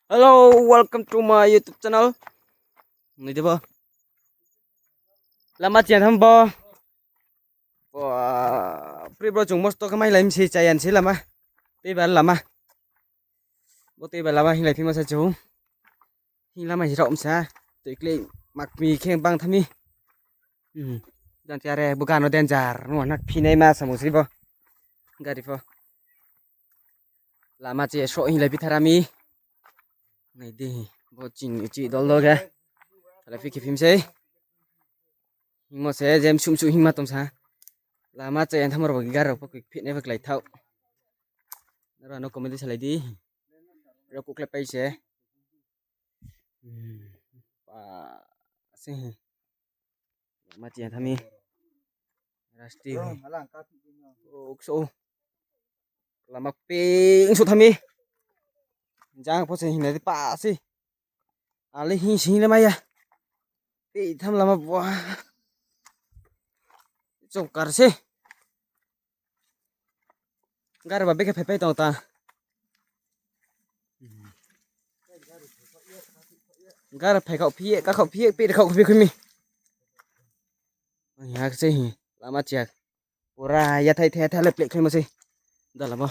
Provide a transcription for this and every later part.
Hello, welcome to my YouTube channel. Này chứ bơ. Lama chian tham bơ. Pri bro chung mosto kamai laim si chayan si lama. Ti ban lama. Bo ti ban lama hilai phim sa chung. Hi lama hi rộng sa. Ti kle mak mi khem bang thami. Dan tiare bukan no denjar. No nak pinai ma samusri bơ. Gari bơ. Lama chi so hilai pitharami. Này đi, bộ chỉnh chị đó lo kìa, là phi kịp phim xe, nhưng mà xe dèm sum sum hình mặt tông sa, là mà chạy anh tham rồi cái rồi, cái phiền này phải lấy thâu, rồi nó comment lại đi, rồi cũng lại xe, và xe, mà chị anh tham mi, rasti, số, là mặc pin số tham mi. Jangan pose hina di pasi. Ali hi sini lama ya. Pi tham lama wah. Congkar sih. Gar babe ke pepe tong ta. Gar pe khau phie, ka khau phie pi khau phie khumi. Ya sih lama chiak. Pura ya thai the lep lek khoi sih. Da lama.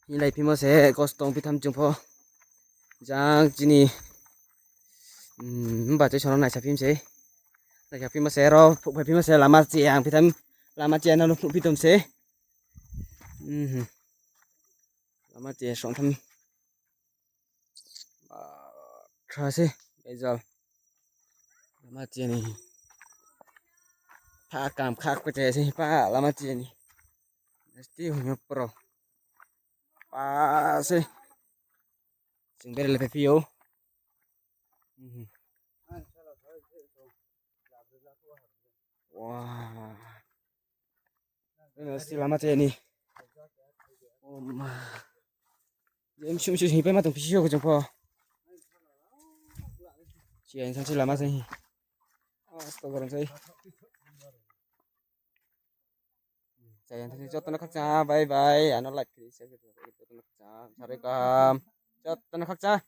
Ni lai phim se kostong pi tham chung pho. Jang chini ba chơi chọn này sẽ phim sẽ là phim mà sẽ ro phụ phải phim mà sẽ làm mà chiang phi tham làm mà chiang nó phụ phi tôm sẽ làm mà chiang chọn tham thôi sẽ bây giờ làm mà chiang này pha cảm khác với thế sẽ pha làm mà chiang này still nhập pro pha sẽ chừng bây giờ là phải phiếu wow đây là still làm mà chiang này em chung chung hình mà tụng phiếu của chúng po chị anh sang chơi làm gì tôi còn chơi chị anh sang cho nó khắc cha bye bye anh nó lại thì sẽ cho nó khắc cha chào đi cầm cho nó khắc cha